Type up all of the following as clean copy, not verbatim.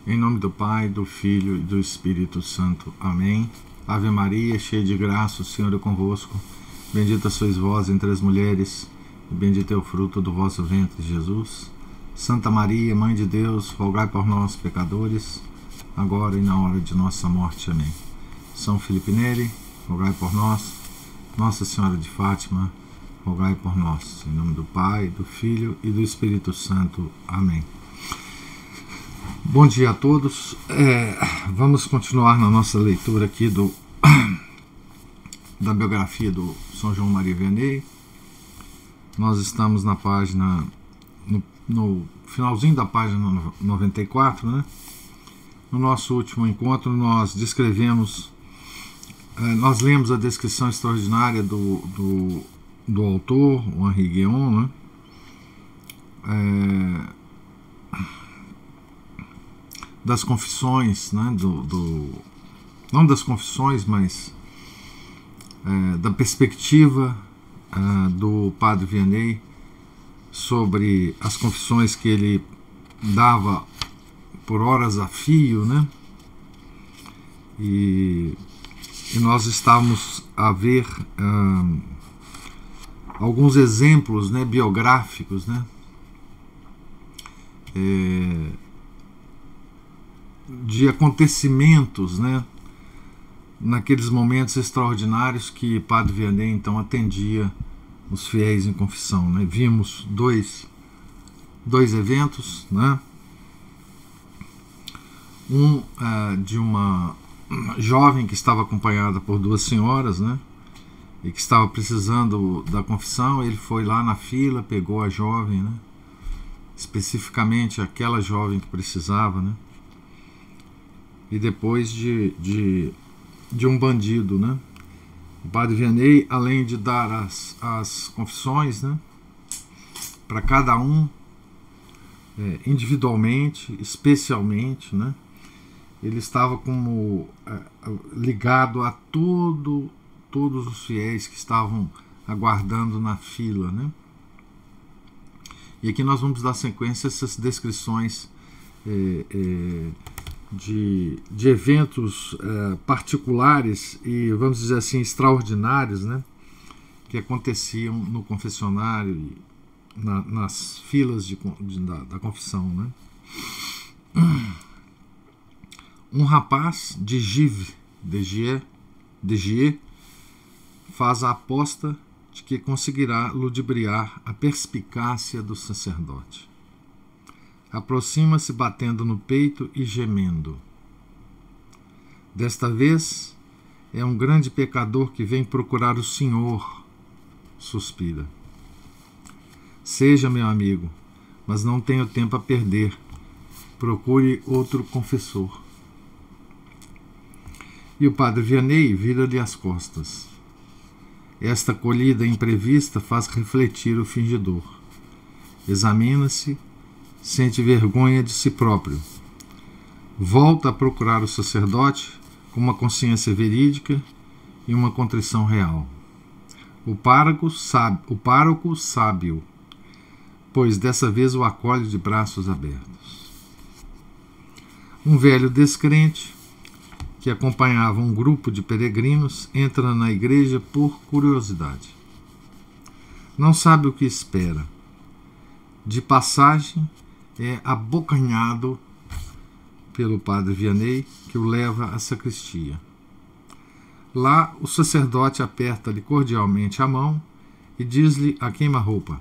Em nome do Pai, do Filho e do Espírito Santo. Amém. Ave Maria, cheia de graça, o Senhor é convosco. Bendita sois vós entre as mulheres, e bendito é o fruto do vosso ventre, Jesus. Santa Maria, Mãe de Deus, rogai por nós, pecadores, agora e na hora de nossa morte. Amém. São Felipe Neri, rogai por nós. Nossa Senhora de Fátima, rogai por nós. Em nome do Pai, do Filho e do Espírito Santo. Amém. Bom dia a todos. Vamos continuar na nossa leitura aqui da biografia do São João Maria Vianney. Nós estamos na página, no finalzinho da página 94, né? No nosso último encontro nós descrevemos, nós lemos a descrição extraordinária do autor, o Henri Guéon, né? Das confissões, né? Não das confissões, mas da perspectiva do Padre Vianney sobre as confissões que ele dava por horas a fio, né? E nós estávamos a ver alguns exemplos, né, biográficos, né? De acontecimentos, né, naqueles momentos extraordinários que Padre Vianney então atendia os fiéis em confissão, né? Vimos dois eventos, né? Um de uma jovem que estava acompanhada por duas senhoras, né, e que estava precisando da confissão. Ele foi lá na fila, pegou a jovem, né, especificamente aquela jovem que precisava, né, e depois de um bandido, né? O Padre Vianney, além de dar as confissões, né, para cada um, individualmente, especialmente, né, ele estava como ligado a todos os fiéis que estavam aguardando na fila, né? E aqui nós vamos dar sequência a essas descrições de eventos particulares e, vamos dizer assim, extraordinários, né, que aconteciam no confessionário e nas filas da confissão, né? Um rapaz de Gives, de Gier, faz a aposta de que conseguirá ludibriar a perspicácia do sacerdote. Aproxima-se batendo no peito e gemendo. Desta vez é um grande pecador que vem procurar o Senhor, suspira. Seja meu amigo, mas não tenho tempo a perder. Procure outro confessor. E o Padre Vianney vira-lhe as costas. Esta acolhida imprevista faz refletir o fingidor. Examina-se, sente vergonha de si próprio. Volta a procurar o sacerdote com uma consciência verídica e uma contrição real. O pároco sábio, pois dessa vez o acolhe de braços abertos. Um velho descrente, que acompanhava um grupo de peregrinos, entra na igreja por curiosidade. Não sabe o que espera. De passagem, é abocanhado pelo Padre Vianney, que o leva à sacristia. Lá, o sacerdote aperta-lhe cordialmente a mão e diz-lhe a queima-roupa: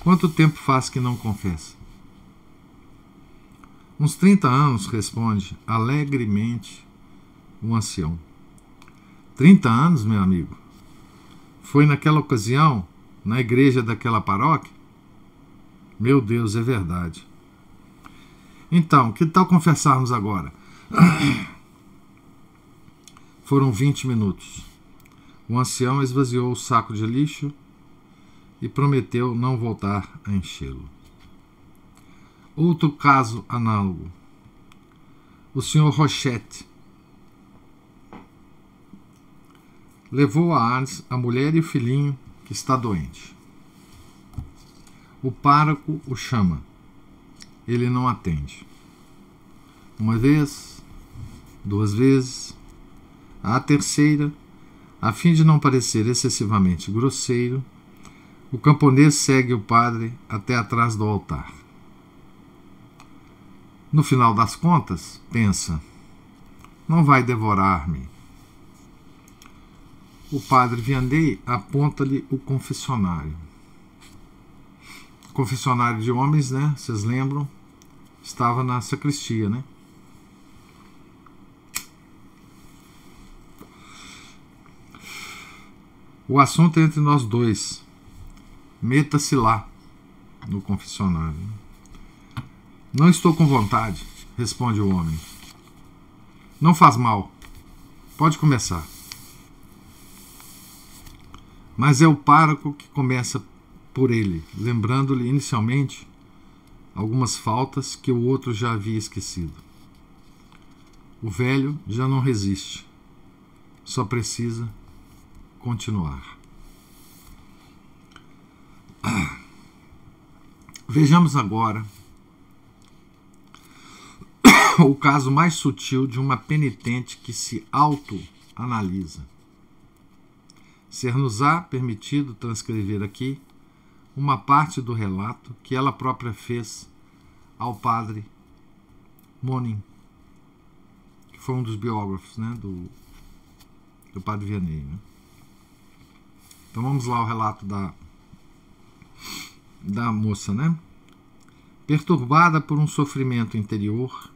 quanto tempo faz que não confessa? Uns 30 anos, responde alegremente o ancião. 30 anos, meu amigo? Foi naquela ocasião, na igreja daquela paróquia? Meu Deus, é verdade. Então, que tal confessarmos agora? Foram 20 minutos. O ancião esvaziou o saco de lixo e prometeu não voltar a enchê-lo. Outro caso análogo. O Sr. Rochette levou a Ars a mulher e o filhinho que está doente. O pároco o chama. Ele não atende. Uma vez, 2 vezes. À terceira, a fim de não parecer excessivamente grosseiro, o camponês segue o padre até atrás do altar. No final das contas, pensa: não vai devorar-me. O padre Vianney aponta-lhe o confessionário. O confessionário de homens, né? Vocês lembram? Estava na sacristia, né? O assunto é entre nós dois. Meta-se lá, no confessionário. Não estou com vontade, responde o homem. Não faz mal. Pode começar. Mas é o pároco que começa por ele, lembrando-lhe inicialmente algumas faltas que o outro já havia esquecido. O velho já não resiste, só precisa continuar. Vejamos agora o caso mais sutil de uma penitente que se autoanalisa. Ser-nos-á permitido transcrever aqui uma parte do relato que ela própria fez ao padre Monin, que foi um dos biógrafos, né, do padre Vianney. Né? Então vamos lá ao relato da moça, né? Perturbada por um sofrimento interior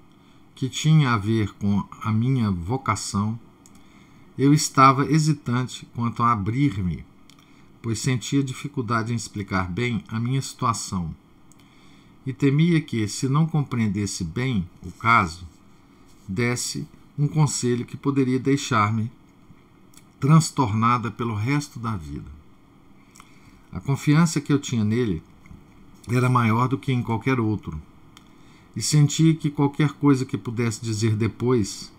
que tinha a ver com a minha vocação, eu estava hesitante quanto a abrir-me, pois sentia dificuldade em explicar bem a minha situação e temia que, se não compreendesse bem o caso, desse um conselho que poderia deixar-me transtornada pelo resto da vida. A confiança que eu tinha nele era maior do que em qualquer outro, e sentia que qualquer coisa que pudesse dizer depois,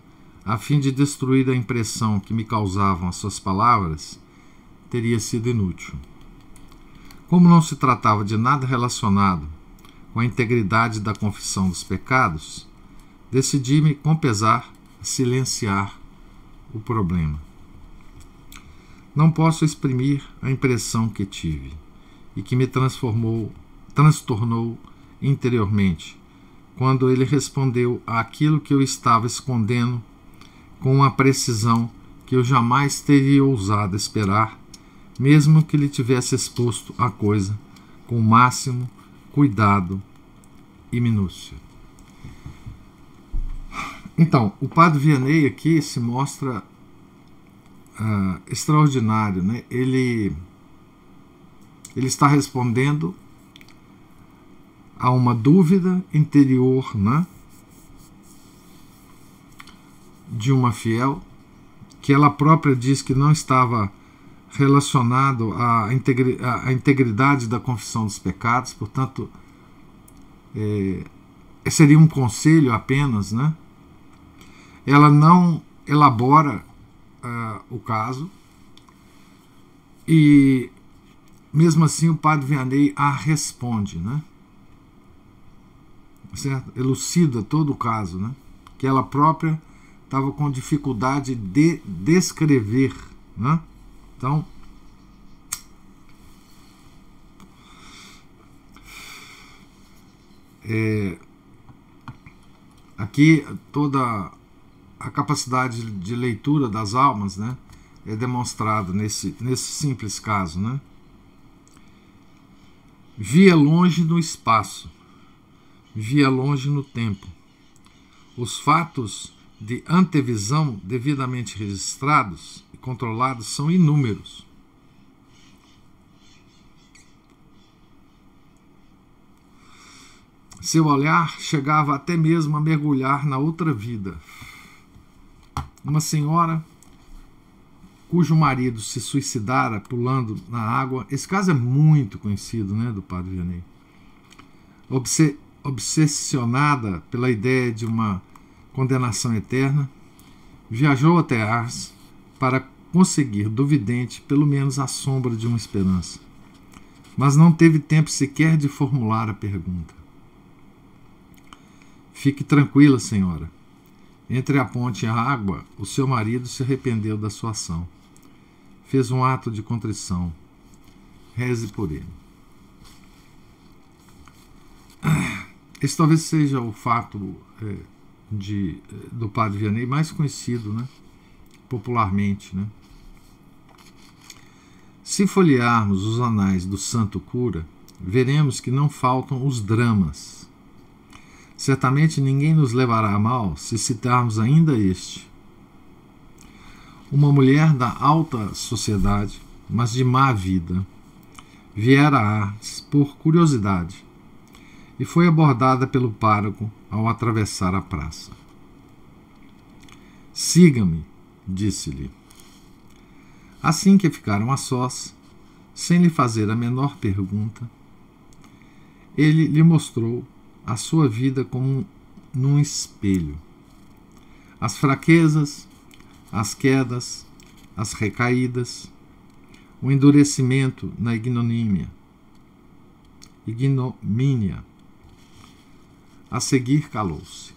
a fim de destruir a impressão que me causavam as suas palavras, teria sido inútil. Como não se tratava de nada relacionado com a integridade da confissão dos pecados, decidi-me, com pesar, silenciar o problema. Não posso exprimir a impressão que tive e que me transtornou interiormente, quando ele respondeu àquilo que eu estava escondendo com uma precisão que eu jamais teria ousado esperar, mesmo que lhe tivesse exposto a coisa com o máximo cuidado e minúcia. Então, o padre Vianney aqui se mostra extraordinário, né? Ele está respondendo a uma dúvida interior, né, de uma fiel, que ela própria diz que não estava relacionado à integridade da confissão dos pecados, portanto, seria um conselho apenas, né? Ela não elabora o caso, e mesmo assim o padre Vianney a responde, né? Certo? Elucida todo o caso, né? Que ela própria estava com dificuldade de descrever, né? Então, aqui toda a capacidade de leitura das almas, né, é demonstrada nesse simples caso, né? Via longe no espaço, via longe no tempo. Os fatos de antevisão devidamente registrados e controlados são inúmeros. Seu olhar chegava até mesmo a mergulhar na outra vida. Uma senhora cujo marido se suicidara pulando na água. Esse caso é muito conhecido, né, do padre Vianney. Obsessionada pela ideia de uma condenação eterna, viajou até Ars para conseguir do vidente pelo menos a sombra de uma esperança, mas não teve tempo sequer de formular a pergunta. Fique tranquila, senhora. Entre a ponte e a água, o seu marido se arrependeu da sua ação. Fez um ato de contrição. Reze por ele. Esse talvez seja o fato do Padre Vianney mais conhecido, né? Popularmente, né? Se folhearmos os anais do Santo Cura, veremos que não faltam os dramas. Certamente ninguém nos levará a mal se citarmos ainda este. Uma mulher da alta sociedade, mas de má vida, viera a Artes por curiosidade e foi abordada pelo pároco ao atravessar a praça. Siga-me, disse-lhe. Assim que ficaram a sós, sem lhe fazer a menor pergunta, ele lhe mostrou a sua vida como num espelho. As fraquezas, as quedas, as recaídas, o endurecimento na ignomínia. A seguir calou-se.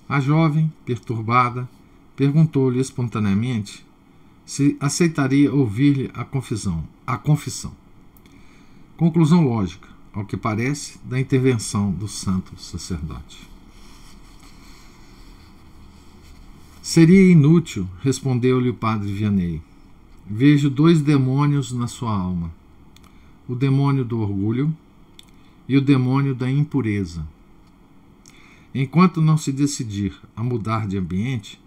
A jovem, perturbada, perguntou-lhe espontaneamente se aceitaria ouvir-lhe a confissão. Conclusão lógica, ao que parece, da intervenção do santo sacerdote. Seria inútil, respondeu-lhe o padre Vianney. Vejo 2 demônios na sua alma: o demônio do orgulho e o demônio da impureza. Enquanto não se decidir a mudar de ambiente,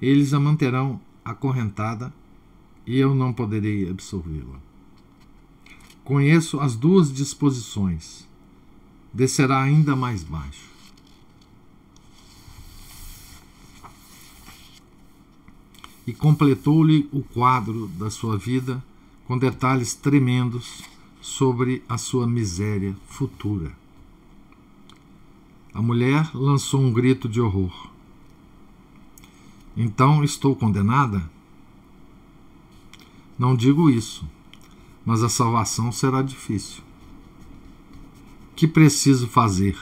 eles a manterão acorrentada e eu não poderei absolvê-la. Conheço as 2 disposições. Descerá ainda mais baixo. E completou-lhe o quadro da sua vida com detalhes tremendos sobre a sua miséria futura. A mulher lançou um grito de horror. Então estou condenada? Não digo isso, mas a salvação será difícil. Que preciso fazer?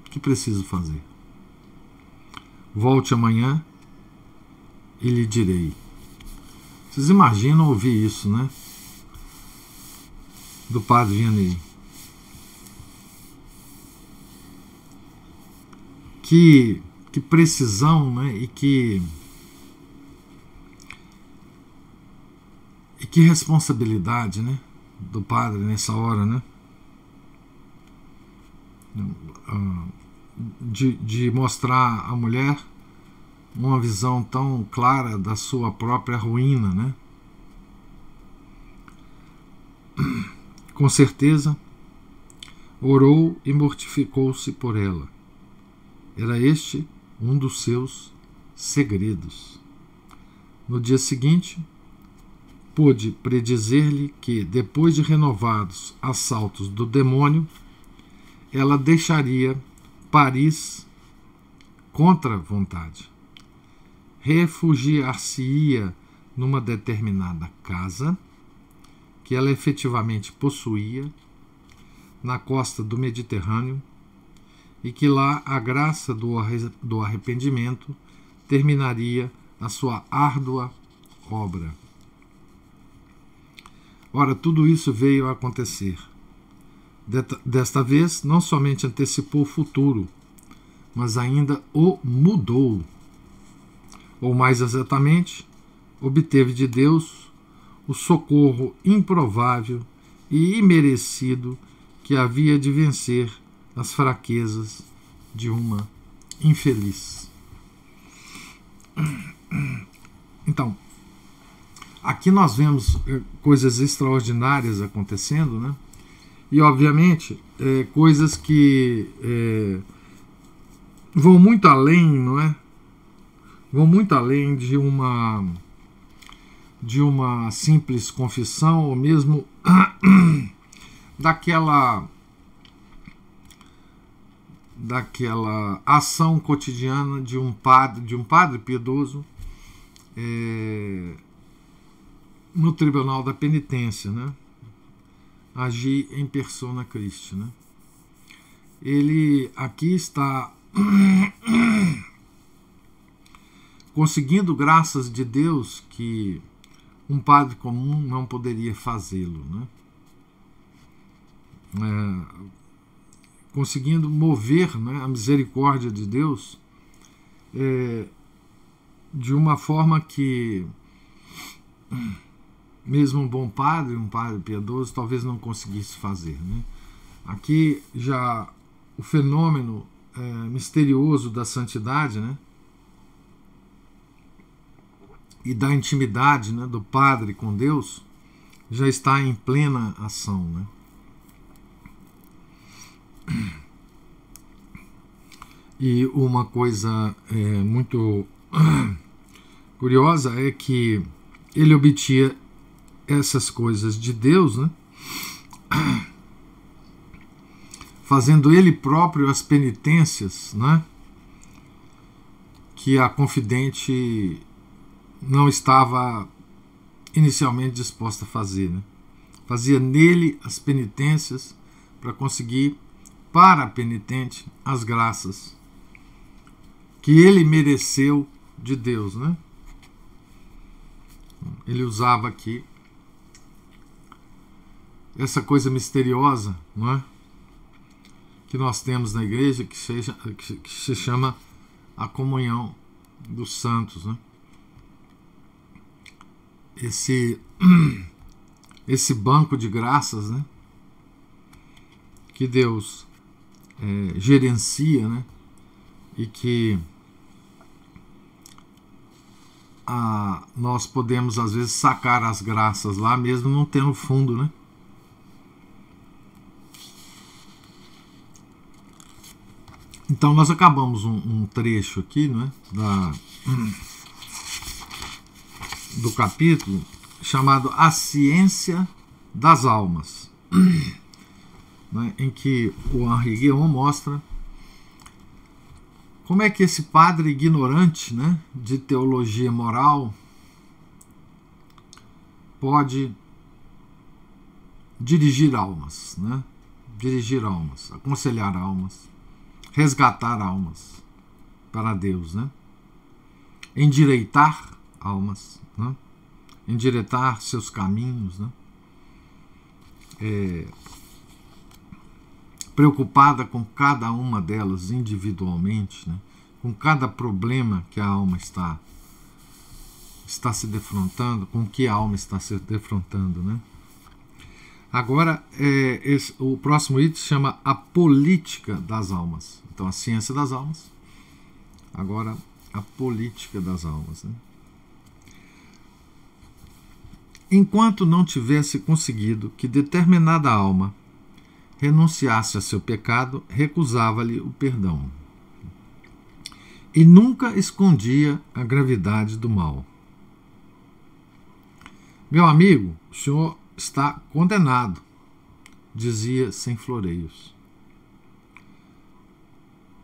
Que preciso fazer? Volte amanhã e lhe direi. Vocês imaginam ouvir isso, né? Do padre Vianney. Que precisão, né? E que responsabilidade, né? Do padre nessa hora, né? De mostrar à mulher uma visão tão clara da sua própria ruína, né? Com certeza, orou e mortificou-se por ela. Era este um dos seus segredos. No dia seguinte, pôde predizer-lhe que, depois de renovados assaltos do demônio, ela deixaria Paris contra a vontade. Refugiar-se-ia numa determinada casa que ela efetivamente possuía na costa do Mediterrâneo e que lá a graça do arrependimento terminaria a sua árdua obra. Ora, tudo isso veio a acontecer. Desta vez, não somente antecipou o futuro, mas ainda o mudou. Ou mais exatamente, obteve de Deus o socorro improvável e imerecido que havia de vencer as fraquezas de uma infeliz. Então, aqui nós vemos coisas extraordinárias acontecendo, né? E, obviamente, coisas que vão muito além, não é? Vão muito além de uma simples confissão, ou mesmo daquela ação cotidiana de um padre piedoso no tribunal da penitência, né? Agir em persona Christi, né? ele aqui está conseguindo graças de Deus que um padre comum não poderia fazê-lo, né? Conseguindo mover, né, a misericórdia de Deus de uma forma que mesmo um bom padre, um padre piedoso, talvez não conseguisse fazer, né? Aqui já o fenômeno misterioso da santidade, né, e da intimidade, né, do padre com Deus já está em plena ação, né? E uma coisa muito curiosa é que ele obtinha essas coisas de Deus, né, fazendo ele próprio as penitências, né, que a confidente não estava inicialmente disposta a fazer, né? Fazia nele as penitências para conseguir para a penitente as graças que ele mereceu de Deus, né? Ele usava aqui essa coisa misteriosa, não é, que nós temos na igreja, que se chama a comunhão dos santos, né? Esse banco de graças, né, que Deus gerencia, né, e que nós podemos às vezes sacar as graças lá mesmo não tendo fundo, né? Então nós acabamos um trecho aqui, né, do capítulo chamado A Ciência das Almas, né, em que o Henri Guéon mostra como é que esse padre ignorante, né, de teologia moral pode dirigir almas, né, aconselhar almas, resgatar almas para Deus, né, endireitar almas, né, endireitar seus caminhos, né, preocupada com cada uma delas individualmente, né, com cada problema que a alma está se defrontando, com que a alma está se defrontando, né. Agora, o próximo item se chama A Política das Almas. Então, a ciência das almas, agora a política das almas, né. Enquanto não tivesse conseguido que determinada alma renunciasse a seu pecado, recusava-lhe o perdão. E nunca escondia a gravidade do mal. Meu amigo, o senhor está condenado, dizia sem floreios.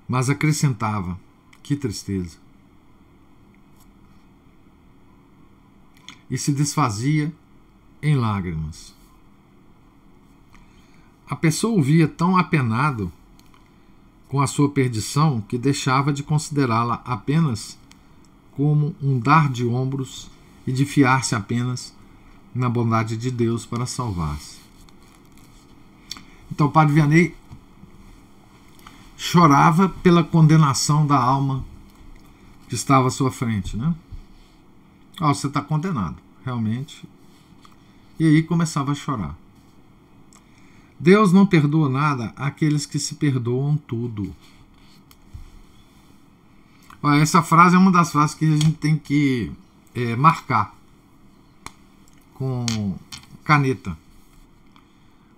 Mas acrescentava, que tristeza. E se desfazia em lágrimas. A pessoa o via tão apenado com a sua perdição que deixava de considerá-la apenas como um dar de ombros e de fiar-se apenas na bondade de Deus para salvar-se. Então o Padre Vianney chorava pela condenação da alma que estava à sua frente, né? Você está condenado, realmente. E aí começava a chorar. Deus não perdoa nada àqueles que se perdoam tudo. Essa frase é uma das frases que a gente tem que marcar com caneta.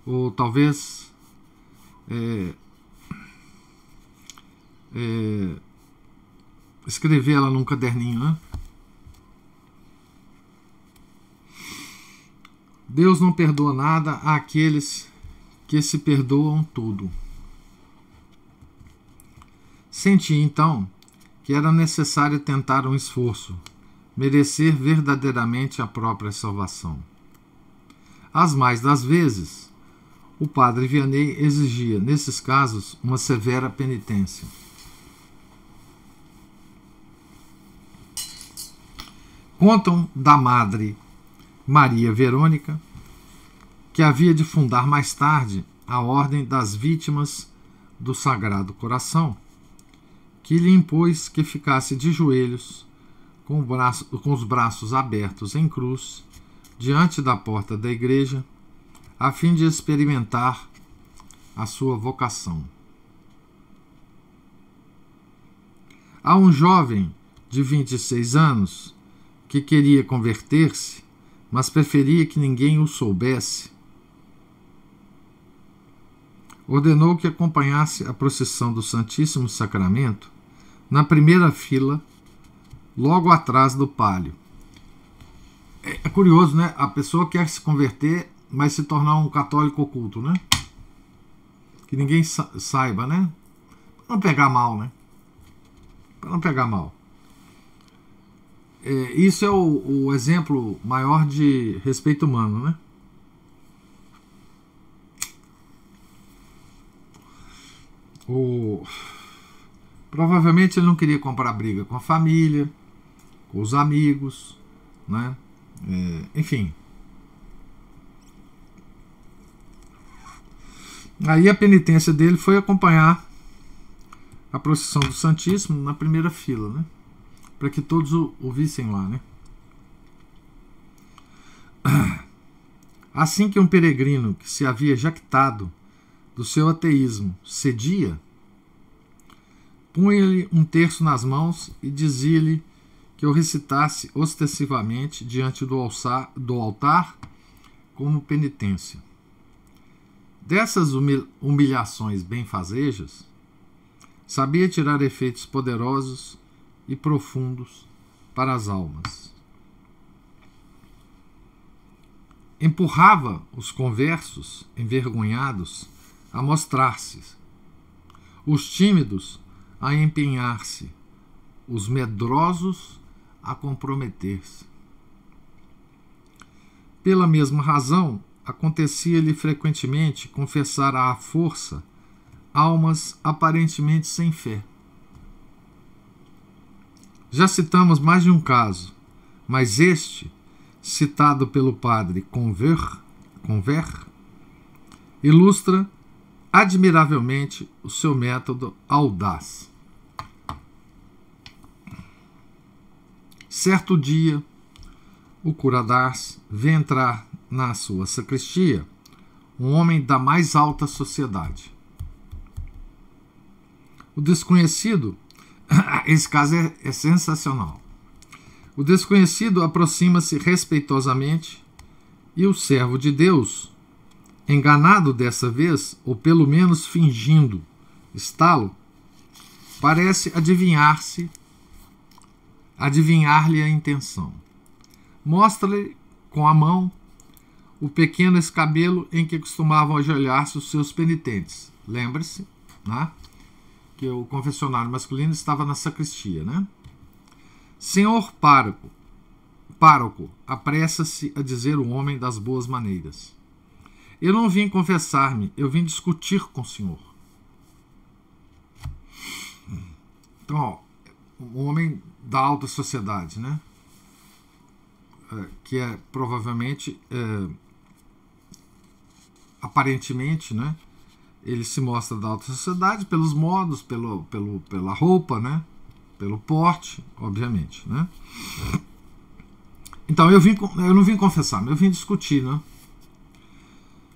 Ou talvez escrever ela num caderninho, né? Deus não perdoa nada àqueles que se perdoam tudo. Senti então que era necessário tentar um esforço, merecer verdadeiramente a própria salvação. As mais das vezes, o padre Vianney exigia, nesses casos, uma severa penitência. Contam da madre Maria Verônica, que havia de fundar mais tarde a Ordem das Vítimas do Sagrado Coração, que lhe impôs que ficasse de joelhos, com os braços abertos em cruz, diante da porta da igreja, a fim de experimentar a sua vocação. Há um jovem de 26 anos que queria converter-se, mas preferia que ninguém o soubesse. Ordenou que acompanhasse a procissão do Santíssimo Sacramento na primeira fila, logo atrás do pálio. É curioso, né? A pessoa quer se converter, mas se tornar um católico oculto, né? Que ninguém saiba, né? Para não pegar mal, né? Para não pegar mal. Isso é o exemplo maior de respeito humano, né? Provavelmente ele não queria comprar briga com a família, com os amigos, né? Enfim. Aí a penitência dele foi acompanhar a procissão do Santíssimo na primeira fila, né? Para que todos o vissem lá, né? Assim que um peregrino que se havia jactado do seu ateísmo cedia, punha-lhe um terço nas mãos e dizia-lhe que o recitasse ostensivamente diante do altar como penitência. Dessas humilhações benfazejas, sabia tirar efeitos poderosos e profundos para as almas. Empurrava os conversos, envergonhados, a mostrar-se, os tímidos a empenhar-se, os medrosos a comprometer-se. Pela mesma razão, acontecia-lhe frequentemente confessar à força almas aparentemente sem fé. Já citamos mais de um caso, mas este, citado pelo padre Convert, ilustra admiravelmente o seu método audaz. Certo dia, o cura d'Ars vê entrar na sua sacristia um homem da mais alta sociedade. O desconhecido, esse caso é sensacional. O desconhecido aproxima-se respeitosamente e o servo de Deus, enganado dessa vez, ou pelo menos fingindo está-lo, parece adivinhar-lhe a intenção. Mostra-lhe com a mão o pequeno escabelo em que costumavam ajoelhar-se os seus penitentes. Lembre-se, né, que o confessionário masculino estava na sacristia, né? Senhor pároco, apressa-se a dizer o homem das boas maneiras. Eu não vim confessar-me, eu vim discutir com o senhor. Então, ó, um homem da alta sociedade, né? Que é provavelmente, aparentemente, né? Ele se mostra da alta sociedade pelos modos, pela roupa, né? Pelo porte, obviamente, né? Então, eu não vim confessar, eu vim discutir, né?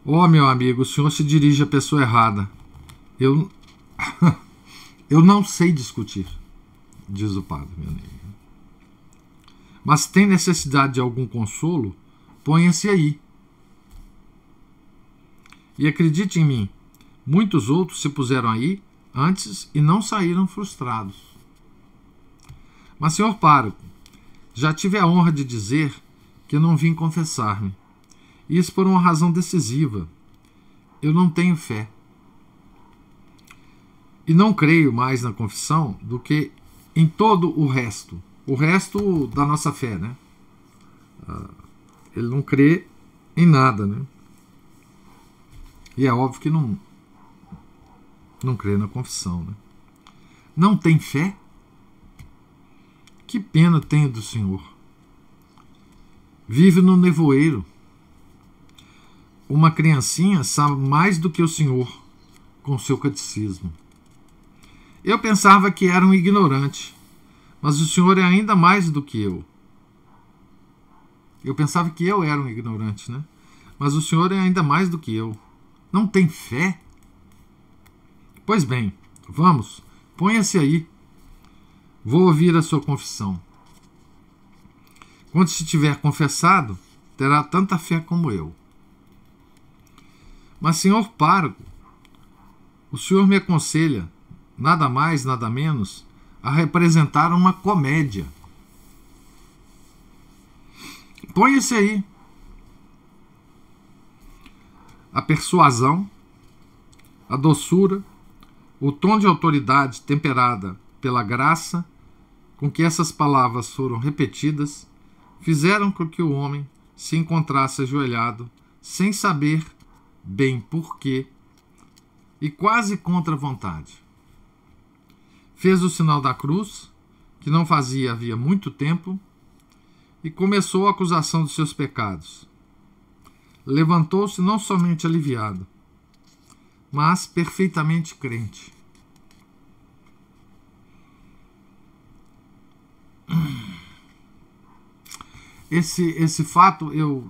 Meu amigo, o senhor se dirige à pessoa errada. Eu não sei discutir, diz o padre. Mas tem necessidade de algum consolo? Ponha-se aí. E acredite em mim, muitos outros se puseram aí antes e não saíram frustrados. Mas, senhor pároco, já tive a honra de dizer que eu não vim confessar-me. Isso por uma razão decisiva. Eu não tenho fé. E não creio mais na confissão do que em todo o resto. O resto da nossa fé, né? Ele não crê em nada, né? E é óbvio que não crê na confissão, né? Não tem fé? Que pena tenho do senhor. Vive no nevoeiro. Uma criancinha sabe mais do que o senhor com seu catecismo. Eu pensava que era um ignorante, mas o senhor é ainda mais do que eu. Eu pensava que eu era um ignorante, né? Mas o senhor é ainda mais do que eu. Não tem fé? Pois bem, vamos, ponha-se aí. Vou ouvir a sua confissão. Quando se tiver confessado, terá tanta fé como eu. Mas, senhor pároco, o senhor me aconselha, nada mais, nada menos, a representar uma comédia. Ponha-se aí. A persuasão, a doçura, o tom de autoridade temperada pela graça com que essas palavras foram repetidas fizeram com que o homem se encontrasse ajoelhado, sem saber bem porquê e quase contra a vontade. Fez o sinal da cruz, que não fazia havia muito tempo, e começou a acusação dos seus pecados. Levantou-se não somente aliviado, mas perfeitamente crente. Esse fato eu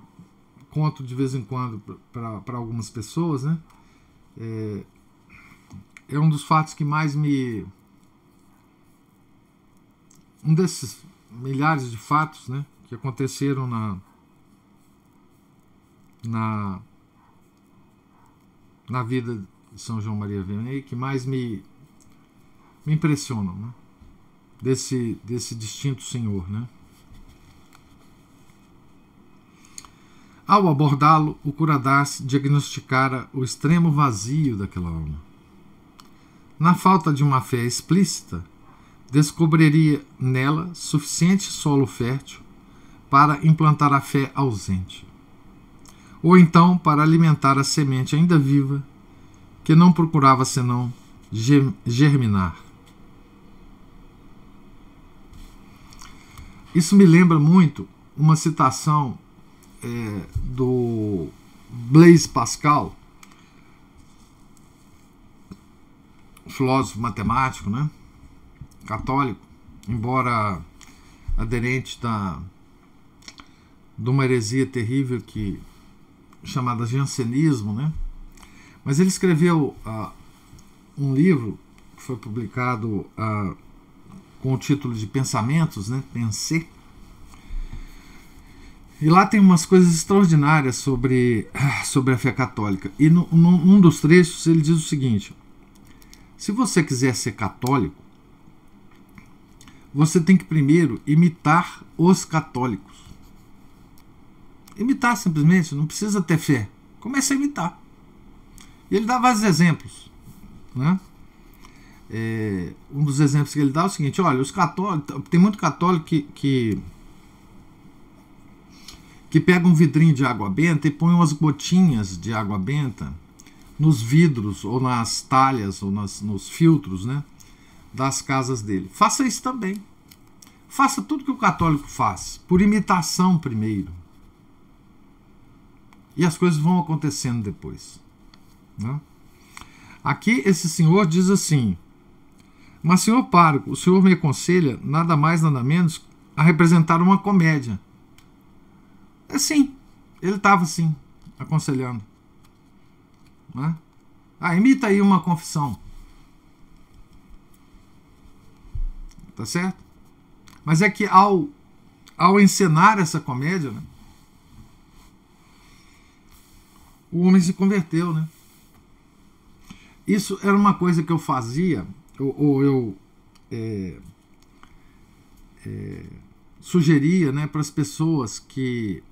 conto de vez em quando para algumas pessoas, né? É um dos fatos que mais me... Um desses milhares de fatos, né, que aconteceram na vida de São João Maria Vianney, que mais me impressionam, né? Desse distinto senhor, né? Ao abordá-lo, o cura d'Ars diagnosticara o extremo vazio daquela alma. Na falta de uma fé explícita, descobriria nela suficiente solo fértil para implantar a fé ausente, ou então para alimentar a semente ainda viva que não procurava senão germinar. Isso me lembra muito uma citação do Blaise Pascal, filósofo matemático, né? Católico, embora aderente de uma heresia terrível chamada jansenismo, né? Mas ele escreveu um livro que foi publicado com o título de Pensamentos, né? Pensée. E lá tem umas coisas extraordinárias sobre a fé católica. E num dos trechos ele diz o seguinte: se você quiser ser católico, você tem que primeiro imitar os católicos. Imitar simplesmente, não precisa ter fé. Comece a imitar. E ele dá vários exemplos, né? Um dos exemplos que ele dá é o seguinte: olha, os católicos, tem muito católico que pega um vidrinho de água benta e põe umas gotinhas de água benta nos vidros ou nas talhas ou nos filtros, né, das casas dele. Faça isso também. Faça tudo que o católico faz, por imitação primeiro. E as coisas vão acontecendo depois, né? Aqui esse senhor diz assim: mas, senhor pároco, o senhor me aconselha nada mais nada menos a representar uma comédia. Sim, ele estava assim, aconselhando, né? Imita aí uma confissão. Tá certo? Mas é que ao encenar essa comédia, né, o homem se converteu, né? Isso era uma coisa que eu fazia, ou eu sugeria, né, para as pessoas que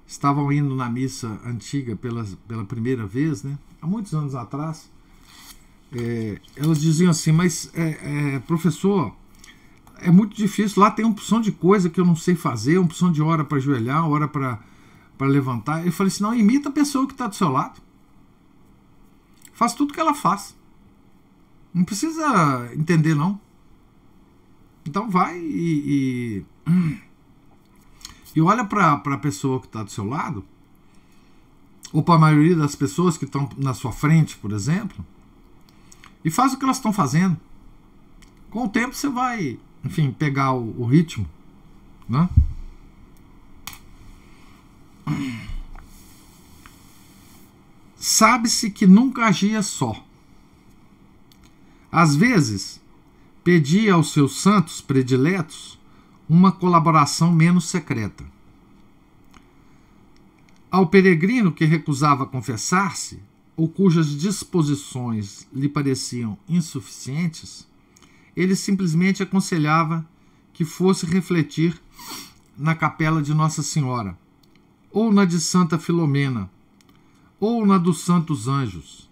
estavam indo na missa antiga pela primeira vez, né, há muitos anos atrás. Elas diziam assim: mas professor, é muito difícil, lá tem uma opção de coisa que eu não sei fazer, uma opção de hora para ajoelhar, hora para levantar. Eu falei assim: não, imita a pessoa que está do seu lado. faz tudo que ela faz. Não precisa entender, não. Então vai e olha para a pessoa que está do seu lado, ou para a maioria das pessoas que estão na sua frente, por exemplo, e faz o que elas estão fazendo. Com o tempo você vai, enfim, pegar o ritmo, né? Sabe-se que nunca agia só. Às vezes, pedia aos seus santos prediletos uma colaboração menos secreta. Ao peregrino que recusava confessar-se, ou cujas disposições lhe pareciam insuficientes, ele simplesmente aconselhava que fosse refletir na capela de Nossa Senhora, ou na de Santa Filomena, ou na dos Santos Anjos.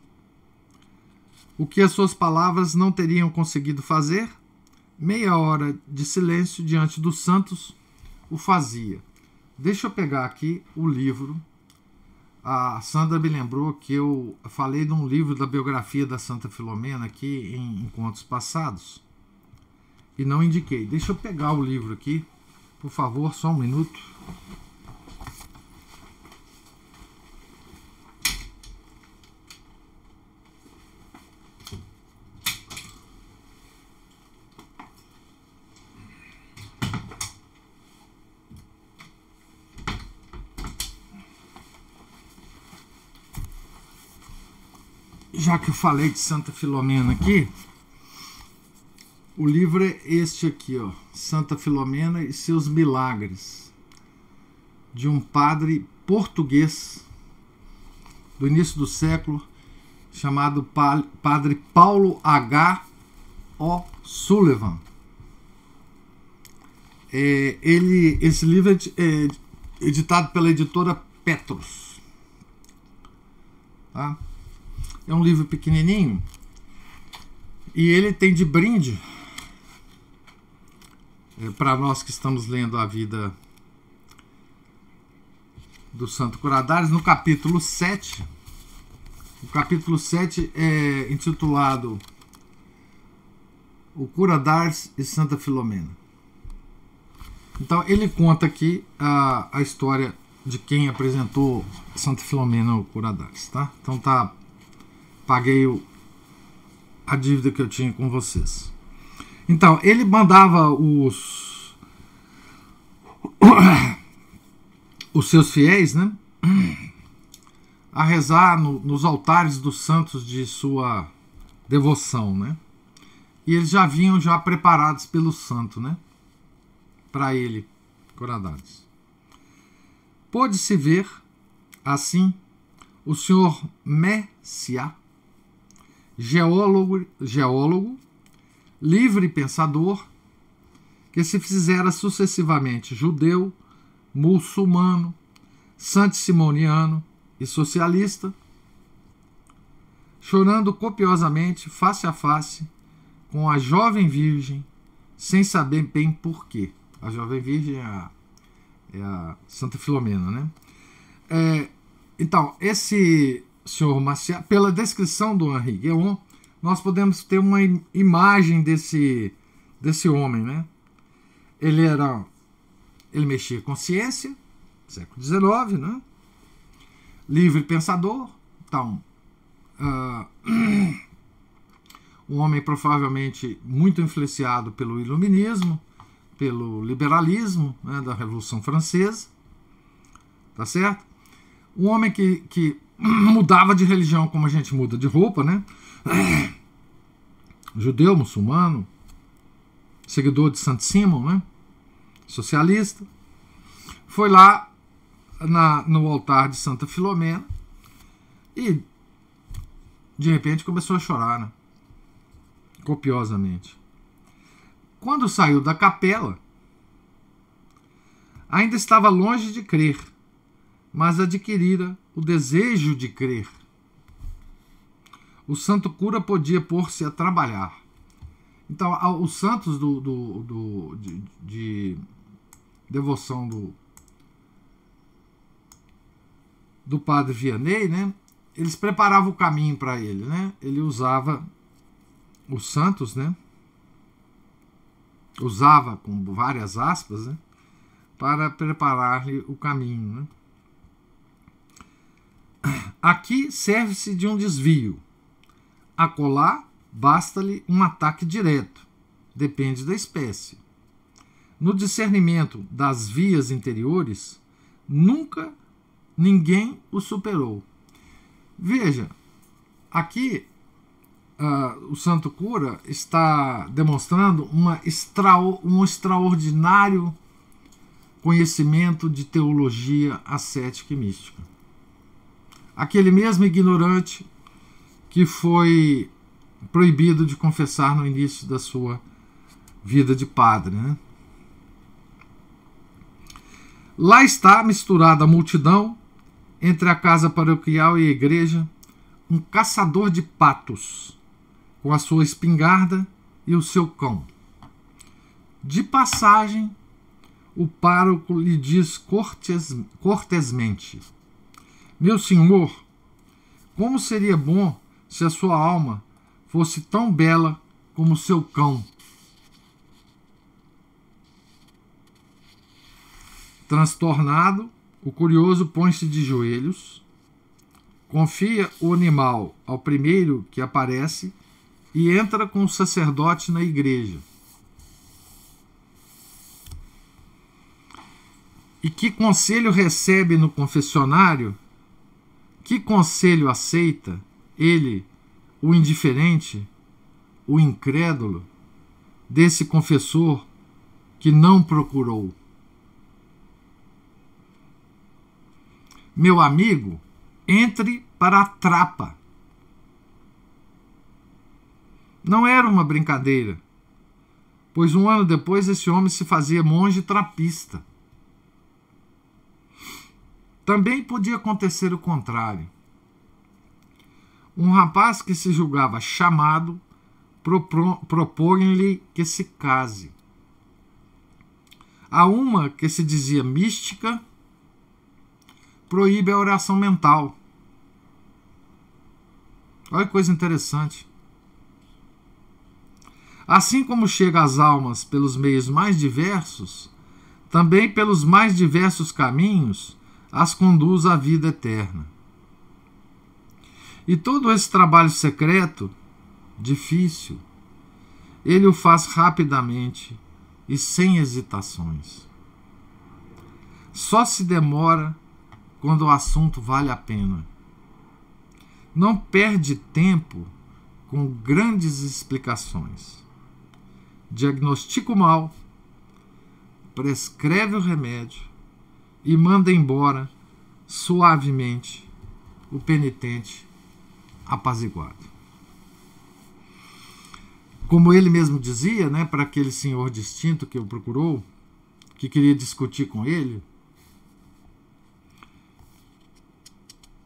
O que as suas palavras não teriam conseguido fazer, meia hora de silêncio diante dos santos o fazia. Deixa eu pegar aqui o livro. A Sandra me lembrou que eu falei de um livro da biografia da Santa Filomena aqui em encontros passados e não indiquei. Deixa eu pegar o livro aqui, por favor, só um minuto. Já que eu falei de Santa Filomena aqui, o livro é este aqui, ó, Santa Filomena e seus milagres, de um padre português do início do século, chamado Padre Paulo H. O. Sullivan. Esse livro é editado pela editora Petrus. Tá? É um livro pequenininho e ele tem de brinde, para nós que estamos lendo a vida do Santo Curadares, no capítulo 7. O capítulo 7 é intitulado O Curadares e Santa Filomena. Então ele conta aqui a história de quem apresentou Santa Filomena ao Curadares, tá? Então paguei a dívida que eu tinha com vocês. Então, ele mandava os seus fiéis, né, a rezar nos altares dos santos de sua devoção, né? E eles já vinham preparados pelo santo, né, para ele, Curadares. Pôde-se ver, assim, o senhor Messias, geólogo, livre pensador, que se fizera sucessivamente judeu, muçulmano, santissimoniano e socialista, chorando copiosamente, face a face, com a jovem virgem, sem saber bem porquê. A jovem virgem é a Santa Filomena, né? Então, esse senhor Maciá, pela descrição do Henri Guéon, nós podemos ter uma imagem desse homem, né? Ele mexia com ciência, século XIX, né? Livre pensador, então, um homem provavelmente muito influenciado pelo iluminismo, pelo liberalismo, né, da Revolução Francesa, tá certo? Um homem que mudava de religião como a gente muda de roupa, né? Judeu, muçulmano, seguidor de Santo Simão, né? Socialista. Foi lá no altar de Santa Filomena e de repente começou a chorar, né? Copiosamente. Quando saiu da capela, ainda estava longe de crer, mas adquirira o desejo de crer. O santo cura podia pôr-se a trabalhar. Então, os santos de devoção do padre Vianney, né, eles preparavam o caminho para ele, né? Ele usava os santos, né? Usava, com várias aspas, né? Para preparar-lhe o caminho, né? Aqui serve-se de um desvio. Acolá, basta-lhe um ataque direto. Depende da espécie. No discernimento das vias interiores, nunca ninguém o superou. Veja, aqui o Santo Cura está demonstrando um extraordinário conhecimento de teologia ascética e mística. Aquele mesmo ignorante que foi proibido de confessar no início da sua vida de padre, né? Lá está misturada a multidão, entre a casa paroquial e a igreja, um caçador de patos, com a sua espingarda e o seu cão. De passagem, o pároco lhe diz cortesmente: meu senhor, como seria bom se a sua alma fosse tão bela como o seu cão. Transtornado, o curioso põe-se de joelhos, confia o animal ao primeiro que aparece e entra com o sacerdote na igreja. E que conselho recebe no confessionário? Que conselho aceita ele, o indiferente, o incrédulo, desse confessor que não procurou? Meu amigo, entre para a trapa. Não era uma brincadeira, pois um ano depois esse homem se fazia monge trapista. Também podia acontecer o contrário. Um rapaz que se julgava chamado propõe-lhe que se case. A uma que se dizia mística proíbe a oração mental. Olha que coisa interessante. Assim como chega às almas pelos meios mais diversos, também pelos mais diversos caminhos as conduz à vida eterna. E todo esse trabalho secreto, difícil, ele o faz rapidamente e sem hesitações. Só se demora quando o assunto vale a pena. Não perde tempo com grandes explicações. Diagnostica o mal, prescreve o remédio e manda embora suavemente o penitente apaziguado. Como ele mesmo dizia, né, para aquele senhor distinto que o procurou, que queria discutir com ele,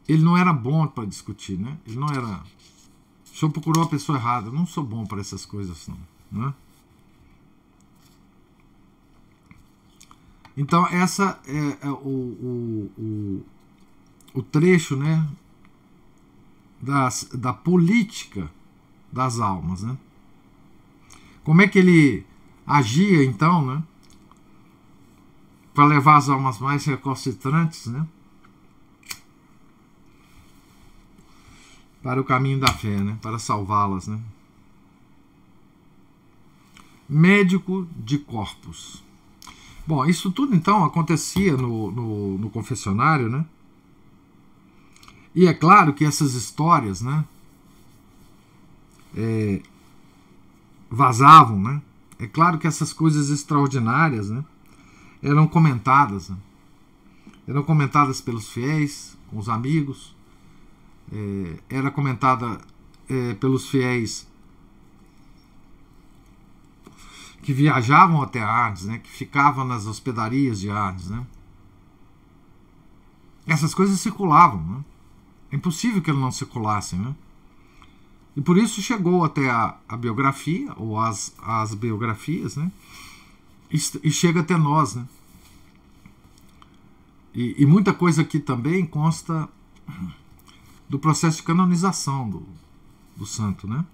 ele não era bom para discutir, né? Ele não era. O senhor procurou a pessoa errada. Eu não sou bom para essas coisas, não. Né? Então, essa é o trecho, né, da política das almas, né? Como é que ele agia, então, né, para levar as almas mais recalcitrantes, né, para o caminho da fé, né, para salvá-las, né? Médico de corpos. Bom, isso tudo então acontecia no confessionário, né? E é claro que essas histórias, né, vazavam, né? É claro que essas coisas extraordinárias, né, eram comentadas, né? Eram comentadas pelos fiéis, com os amigos, era comentada pelos fiéis que viajavam até Ardes, né, que ficavam nas hospedarias de Ardes, né? Essas coisas circulavam, né? É impossível que elas não circulassem, né? E por isso chegou até a biografia, ou as biografias, né? E chega até nós, né? E muita coisa aqui também consta do processo de canonização do santo, né?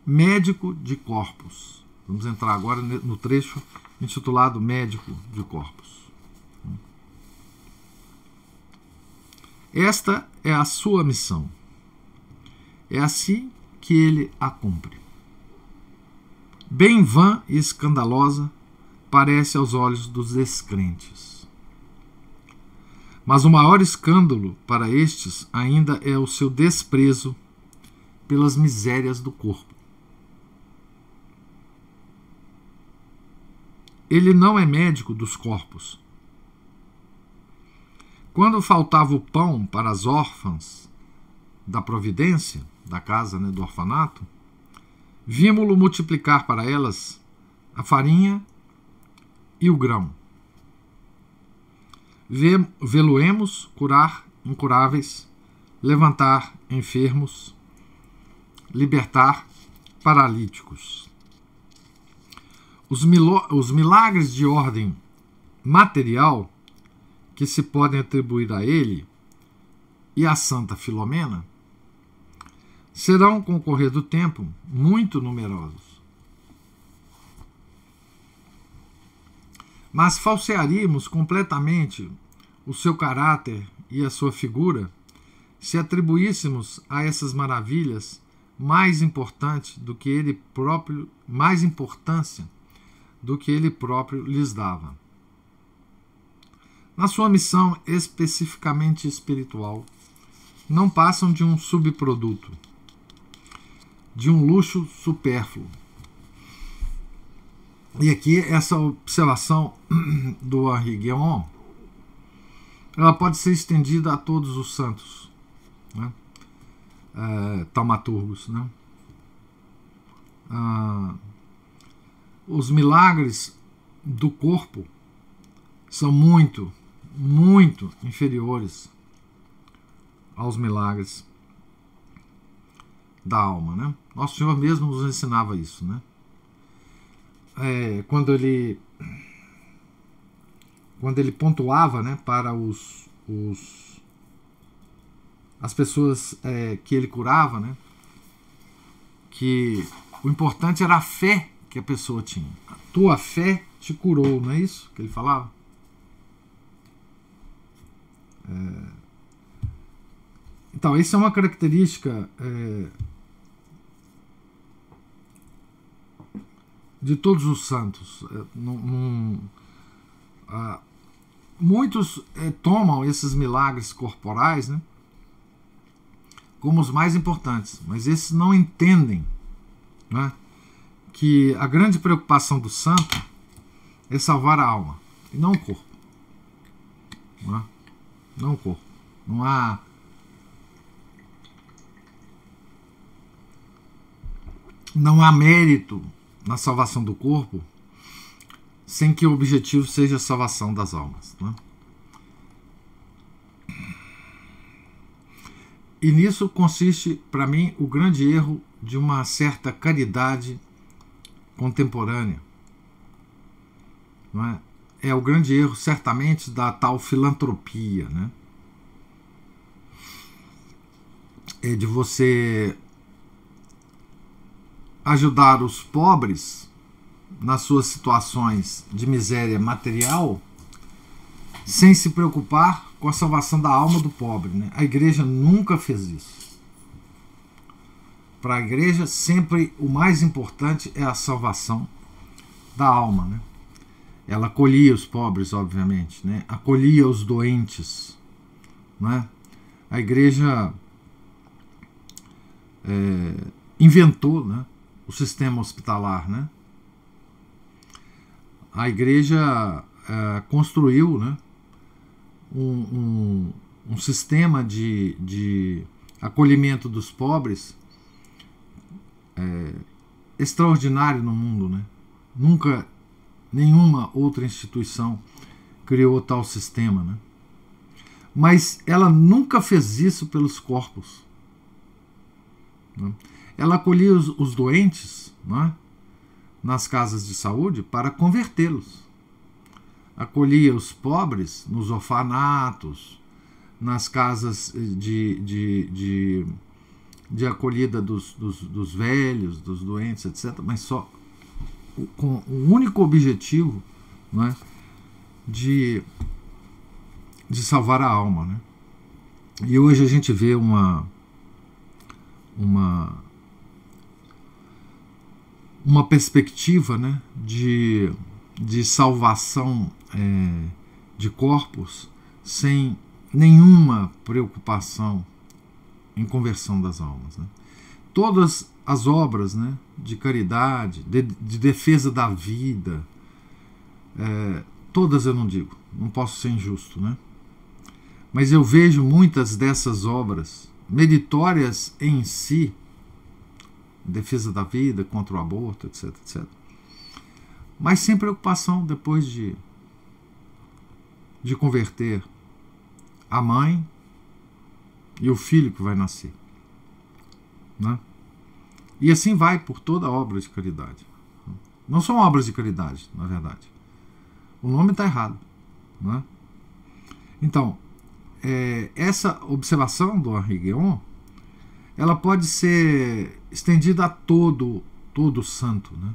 Médico de corpus. Vamos entrar agora no trecho intitulado Médico de corpus. Esta é a sua missão. É assim que ele a cumpre. Bem vã e escandalosa parece aos olhos dos descrentes. Mas o maior escândalo para estes ainda é o seu desprezo pelas misérias do corpo. Ele não é médico dos corpos. Quando faltava o pão para as órfãs da providência, da casa, né, do orfanato, vimos-lo multiplicar para elas a farinha e o grão. Vê-lo-emos curar incuráveis, levantar enfermos, libertar paralíticos. Os milagres de ordem material que se podem atribuir a ele e a Santa Filomena serão, com o correr do tempo, muito numerosos. Mas falsearíamos completamente o seu caráter e a sua figura se atribuíssemos a essas maravilhas mais importância do que ele próprio lhes dava. Na sua missão especificamente espiritual, não passam de um subproduto, de um luxo supérfluo. E aqui essa observação do Henri Guéon, ela pode ser estendida a todos os santos, né? Taumaturgos, né? Os milagres do corpo são muito, muito inferiores aos milagres da alma, né? Nosso Senhor mesmo nos ensinava isso, né? Quando ele pontuava, né, para as pessoas que ele curava, né, que o importante era a fé que a pessoa tinha. A tua fé te curou, não é isso que ele falava? Então, essa é uma característica de todos os santos. Muitos tomam esses milagres corporais, né, como os mais importantes, mas esses não entendem, né, que a grande preocupação do santo é salvar a alma e não o corpo. Não o corpo. Não há mérito na salvação do corpo sem que o objetivo seja a salvação das almas, né? E nisso consiste, para mim, o grande erro de uma certa caridade contemporânea. Não é? É o grande erro, certamente, da tal filantropia, né? É de você ajudar os pobres nas suas situações de miséria material sem se preocupar com a salvação da alma do pobre, né? A igreja nunca fez isso. Para a igreja, sempre o mais importante é a salvação da alma, né? Ela acolhia os pobres, obviamente, né? Acolhia os doentes, né? A igreja inventou, né, o sistema hospitalar, né? A igreja construiu, né, um sistema de acolhimento dos pobres extraordinário no mundo, né? Nunca nenhuma outra instituição criou tal sistema, né? Mas ela nunca fez isso pelos corpos, né? Ela acolhia os doentes, né, nas casas de saúde para convertê-los. Acolhia os pobres nos orfanatos, nas casas de acolhida dos velhos, dos doentes, etc., mas só com o único objetivo, né, de salvar a alma, né? E hoje a gente vê uma perspectiva, né, de salvação de corpos sem nenhuma preocupação em conversão das almas, né? Todas as obras, né, de caridade, de defesa da vida, todas eu não digo, não posso ser injusto, né? Mas eu vejo muitas dessas obras meritórias em si, defesa da vida, contra o aborto, etc, etc, mas sem preocupação depois de converter a mãe e o filho que vai nascer, né? E assim vai por toda a obra de caridade. Não são obras de caridade, na verdade. O nome está errado, né? Então, essa observação do Henri Guéon, ela pode ser estendida a todo santo, né?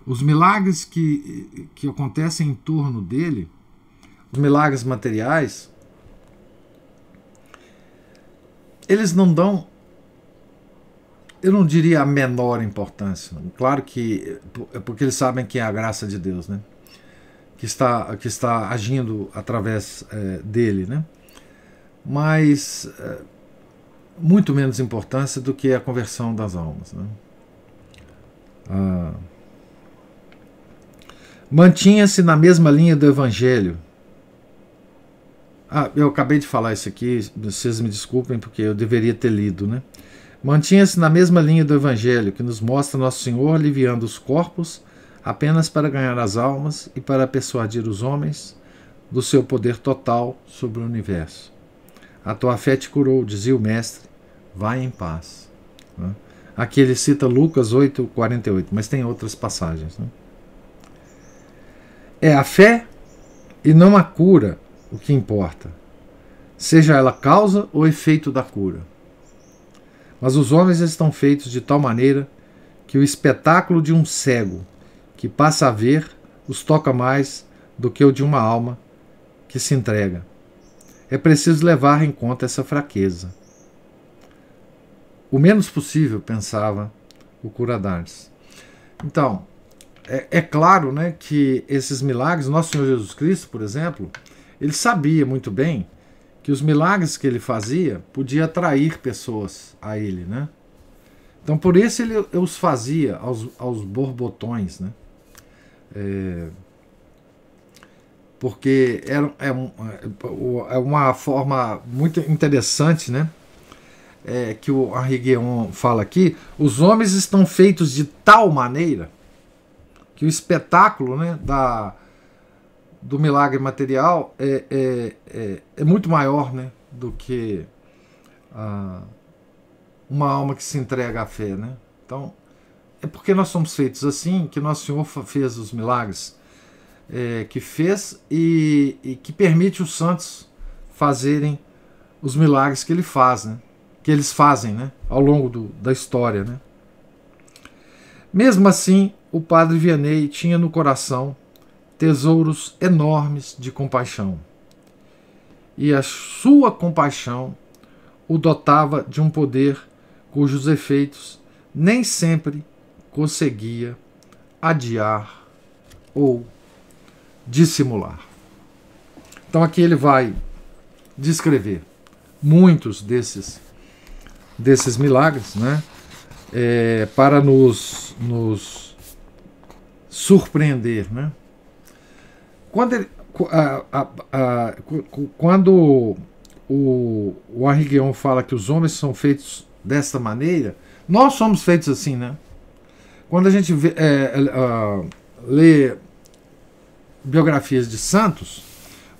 Os milagres que acontecem em torno dele, os milagres materiais, eles não dão, eu não diria a menor importância. Claro que é porque eles sabem que é a graça de Deus, né, que está agindo através dele, né? Mas muito menos importância do que a conversão das almas, né? Mantinha-se na mesma linha do Evangelho. Eu acabei de falar isso aqui, vocês me desculpem porque eu deveria ter lido, né? Mantinha-se na mesma linha do Evangelho, que nos mostra Nosso Senhor aliviando os corpos apenas para ganhar as almas e para persuadir os homens do seu poder total sobre o universo. A tua fé te curou, dizia o Mestre, vai em paz. Aqui ele cita Lucas 8:48, mas tem outras passagens, né? É a fé e não a cura o que importa, seja ela causa ou efeito da cura. Mas os homens estão feitos de tal maneira que o espetáculo de um cego que passa a ver os toca mais do que o de uma alma que se entrega. É preciso levar em conta essa fraqueza. O menos possível, pensava o cura d'Ars. Então, é claro, né, que esses milagres, Nosso Senhor Jesus Cristo, por exemplo, ele sabia muito bem que os milagres que ele fazia podia atrair pessoas a ele, né? Então por isso ele os fazia aos borbotões, né? Porque é uma forma muito interessante, né? Que o Henri Guéon fala aqui, os homens estão feitos de tal maneira que o espetáculo, né, do milagre material é muito maior, né, do que uma alma que se entrega à fé, né? Então, é porque nós somos feitos assim que Nosso Senhor fez os milagres que fez e que permite os santos fazerem os milagres que ele faz, né? Que eles fazem, né, ao longo da história, né? Mesmo assim, o padre Vianney tinha no coração tesouros enormes de compaixão. E a sua compaixão o dotava de um poder cujos efeitos nem sempre conseguia adiar ou dissimular. Então aqui ele vai descrever muitos desses milagres, né, para nos surpreender, né? Quando o Henri Guéon fala que os homens são feitos desta maneira, nós somos feitos assim, né? Quando a gente lê biografias de santos,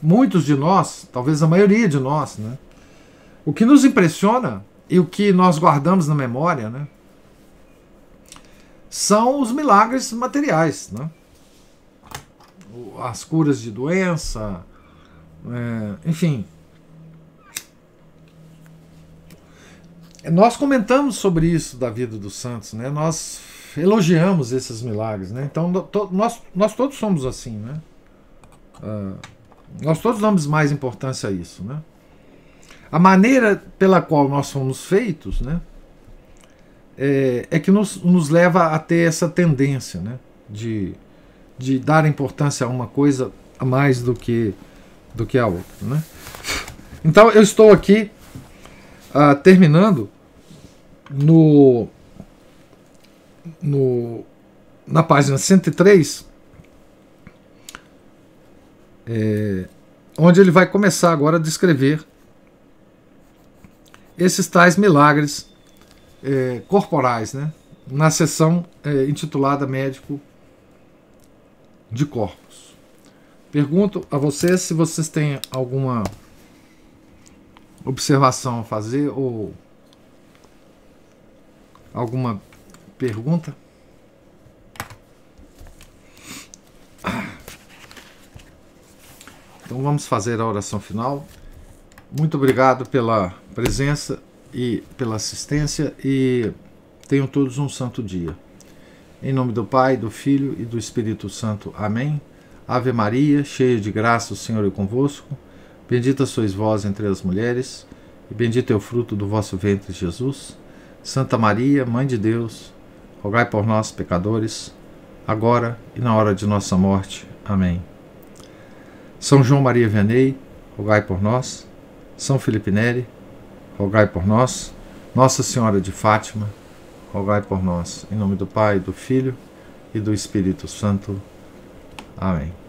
muitos de nós, talvez a maioria de nós, né, o que nos impressiona e o que nós guardamos na memória, né, são os milagres materiais, né? As curas de doença, Enfim, nós comentamos sobre isso da vida dos santos, né? Nós elogiamos esses milagres, né? Então nós todos somos assim, né? Nós todos damos mais importância a isso, né? A maneira pela qual nós fomos feitos, né, que nos leva a ter essa tendência, né, de dar importância a uma coisa a mais do que a outra, né? Então eu estou aqui terminando na página 103, onde ele vai começar agora a descrever esses tais milagres corporais, né? Na seção intitulada Médico de Corpos. Pergunto a vocês se vocês têm alguma observação a fazer ou alguma pergunta. Então vamos fazer a oração final. Muito obrigado pela presença e pela assistência, e tenham todos um santo dia. Em nome do Pai, do Filho e do Espírito Santo. Amém. Ave Maria, cheia de graça, o Senhor é convosco. Bendita sois vós entre as mulheres, e bendito é o fruto do vosso ventre, Jesus. Santa Maria, Mãe de Deus, rogai por nós, pecadores, agora e na hora de nossa morte. Amém. São João Maria Vianney, rogai por nós. São Felipe Neri, rogai por nós. Nossa Senhora de Fátima, rogai por nós. Em nome do Pai, do Filho e do Espírito Santo. Amém.